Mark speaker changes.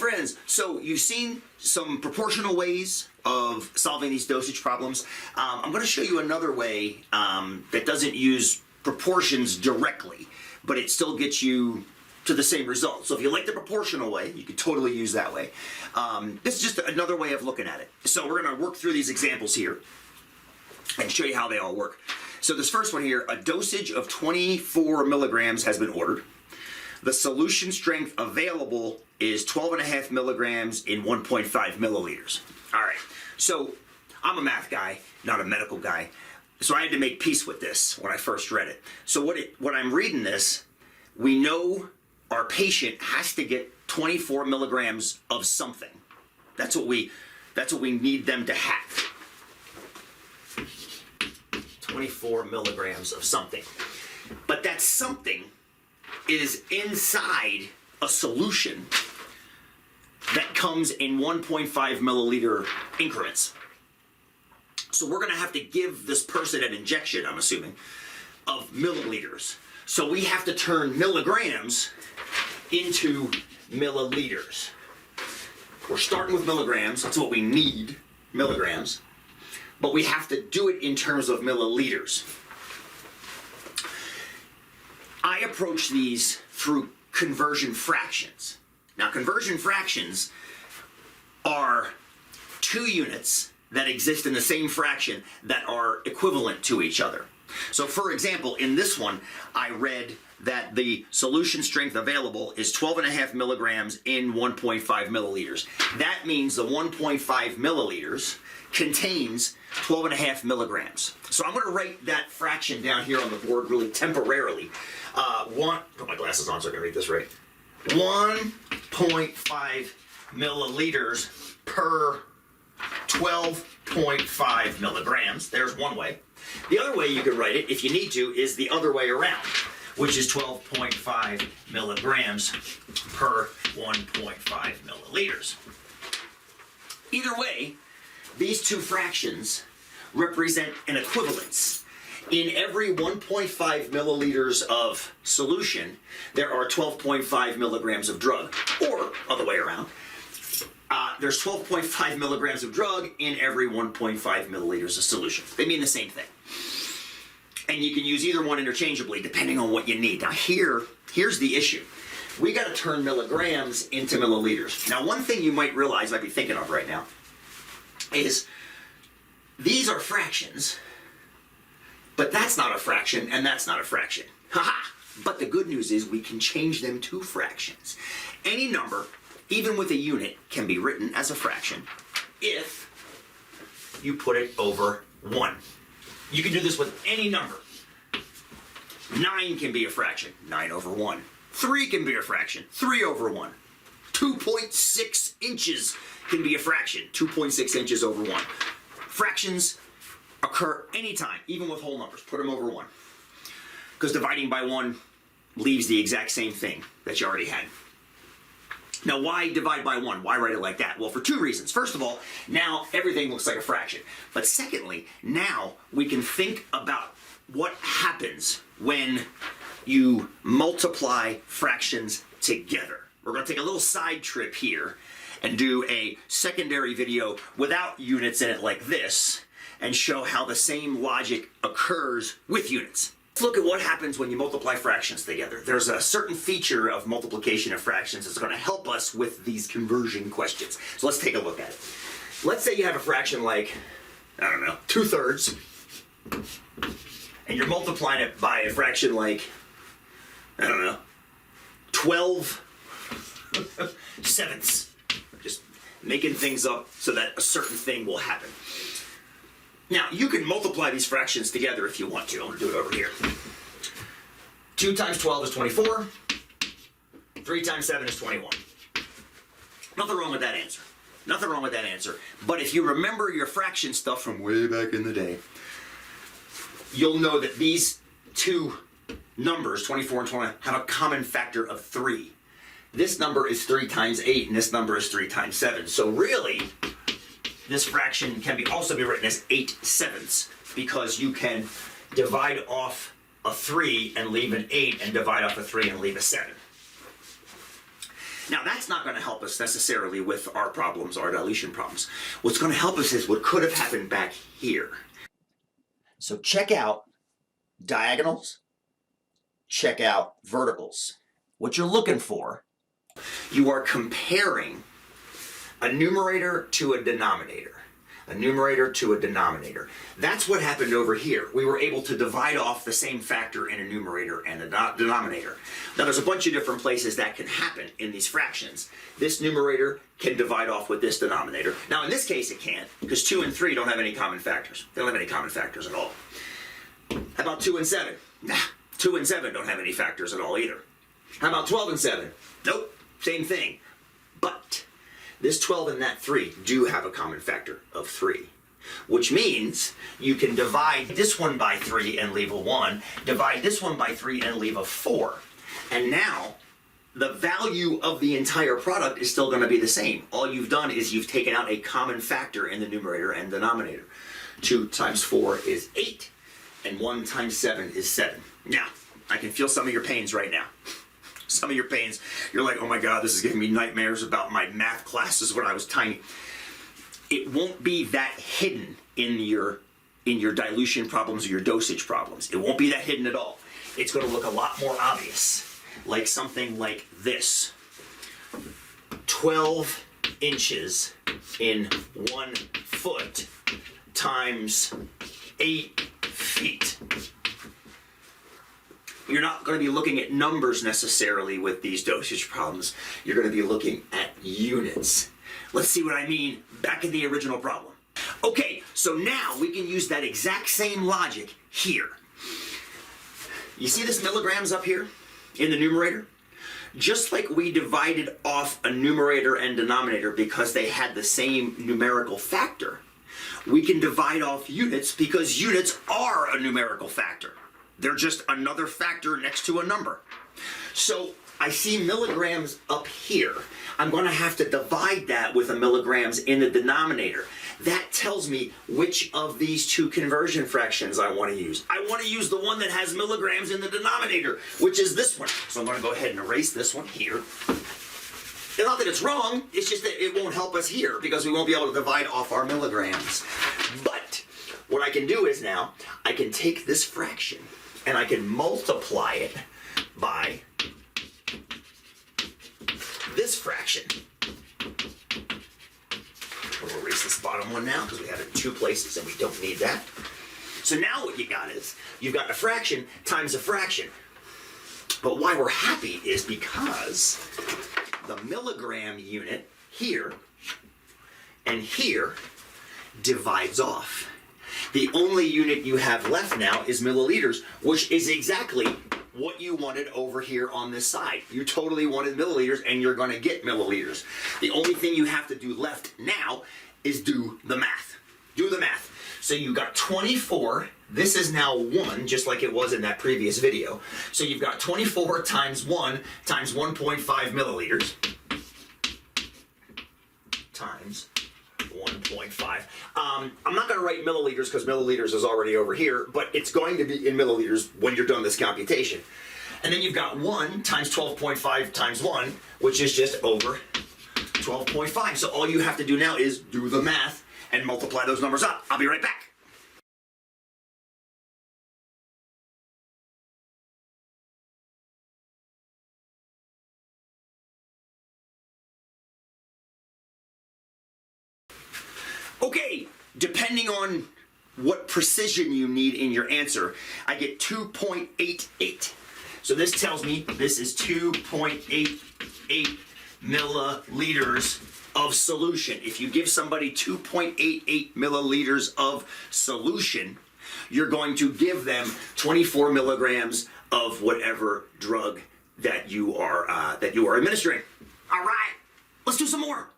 Speaker 1: friends, so you've seen some proportional ways of solving these dosage problems. I'm going to show you another way that doesn't use proportions directly, but it still gets you to the same result. So if you like the proportional way, you could totally use that way. This is just another way of looking at it. So we're going to work through these examples here and show you how they all work. So this first one here, a dosage of 24 milligrams has been ordered. The solution strength available is 12.5 milligrams in 1.5 milliliters. All right, so I'm a math guy, not a medical guy, so I had to make peace with this when I first read it. So when I'm reading this, we know our patient has to get 24 milligrams of something. That's what we need them to have. 24 milligrams of something. But that something is inside a solution that comes in 1.5 milliliter increments. So we're going to have to give this person an injection, I'm assuming, of milliliters. So we have to turn milligrams into milliliters. We're starting with milligrams. That's what we need, milligrams. But we have to do it in terms of milliliters. I approach these through conversion fractions. Now, conversion fractions are two units that exist in the same fraction that are equivalent to each other. So, for example, in this one, I read that the solution strength available is 12.5 milligrams in 1.5 milliliters. That means the 1.5 milliliters contains 12.5 milligrams. So I'm going to write that fraction down here on the board really temporarily. Put my glasses on so I can read this right. 1.5 milliliters per 12.5 milligrams. There's one way. The other way you could write it, if you need to, is the other way around, which is 12.5 milligrams per 1.5 milliliters. Either way, these two fractions represent an equivalence. In every 1.5 milliliters of solution, there are 12.5 milligrams of drug, or other way around. There's 12.5 milligrams of drug in every 1.5 milliliters of solution. They mean the same thing. And you can use either one interchangeably depending on what you need. Now here's the issue. We got to turn milligrams into milliliters. Now one thing you might realize, might be thinking of right now, is these are fractions, but that's not a fraction and that's not a fraction. Haha! But the good news is we can change them to fractions. Any number, even with a unit, can be written as a fraction if you put it over 1. You can do this with any number. 9 can be a fraction, 9 over 1. 3 can be a fraction, 3 over 1. 2.6 inches can be a fraction, 2.6 inches over 1. Fractions occur anytime, even with whole numbers. Put them over 1. Because dividing by 1 leaves the exact same thing that you already had. Now, why divide by 1? Why write it like that? Well, for two reasons. First of all, now everything looks like a fraction. But secondly, now we can think about what happens when you multiply fractions together. We're going to take a little side trip here and do a secondary video without units in it like this and show how the same logic occurs with units. Let's look at what happens when you multiply fractions together. There's a certain feature of multiplication of fractions that's going to help us with these conversion questions. So let's take a look at it. Let's say you have a fraction like, I don't know, 2/3, and you're multiplying it by a fraction like, I don't know, 12 sevenths. Just making things up so that a certain thing will happen. Now, you can multiply these fractions together if you want to. I'm going to do it over here. 2 times 12 is 24. 3 times 7 is 21. Nothing wrong with that answer. Nothing wrong with that answer. But if you remember your fraction stuff from way back in the day, you'll know that these two numbers, 24 and 21, have a common factor of 3. This number is 3 times 8, and this number is 3 times 7. So really, this fraction can also be written as 8/7, because you can divide off a 3 and leave an 8, and divide off a 3 and leave a 7. Now, that's not going to help us necessarily with our problems, our dilution problems. What's going to help us is what could have happened back here. So check out diagonals, check out verticals. What you're looking for, you are comparing a numerator to a denominator. A numerator to a denominator. That's what happened over here. We were able to divide off the same factor in a numerator and a denominator. Now there's a bunch of different places that can happen in these fractions. This numerator can divide off with this denominator. Now in this case it can't, because 2 and 3 don't have any common factors. They don't have any common factors at all. How about 2 and 7? Nah, 2 and 7 don't have any factors at all either. How about 12 and 7? Nope, same thing. But this 12 and that 3 do have a common factor of 3, which means you can divide this one by 3 and leave a 1, divide this one by 3 and leave a 4. And now, the value of the entire product is still going to be the same. All you've done is you've taken out a common factor in the numerator and denominator. 2 times 4 is 8, and 1 times 7 is 7. Now, I can feel some of your pains right now. Some of your pains, you're like, oh my God, this is giving me nightmares about my math classes when I was tiny. It won't be that hidden in your dilution problems or your dosage problems. It won't be that hidden at all. It's going to look a lot more obvious, like something like this. 12 inches in 1 foot times 8 feet. You're not going to be looking at numbers necessarily with these dosage problems. You're going to be looking at units. Let's see what I mean back in the original problem. Okay, so now we can use that exact same logic here. You see this milligrams up here in the numerator? Just like we divided off a numerator and denominator because they had the same numerical factor, we can divide off units because units are a numerical factor. They're just another factor next to a number. So I see milligrams up here. I'm going to have to divide that with a milligrams in the denominator. That tells me which of these two conversion fractions I want to use. I want to use the one that has milligrams in the denominator, which is this one. So I'm going to go ahead and erase this one here. It's not that it's wrong, it's just that it won't help us here because we won't be able to divide off our milligrams. But what I can do is now, I can take this fraction and I can multiply it by this fraction. We'll erase this bottom one now because we have it in 2 places and we don't need that. So now what you got is, you've got a fraction times a fraction. But why we're happy is because the milligram unit here and here divides off. The only unit you have left now is milliliters, which is exactly what you wanted over here on this side. You totally wanted milliliters, and you're going to get milliliters. The only thing you have to do left now is do the math. Do the math. So you got 24. This is now 1, just like it was in that previous video. So you've got 24 times 1 times 1.5 milliliters times 1.5. I'm not going to write milliliters because milliliters is already over here, but it's going to be in milliliters when you're done this computation. And then you've got 1 times 12.5 times 1, which is just over 12.5. So all you have to do now is do the math and multiply those numbers up. I'll be right back. Okay, depending on what precision you need in your answer, I get 2.88. So this tells me this is 2.88 milliliters of solution. If you give somebody 2.88 milliliters of solution, you're going to give them 24 milligrams of whatever drug that you are administering. All right, let's do some more.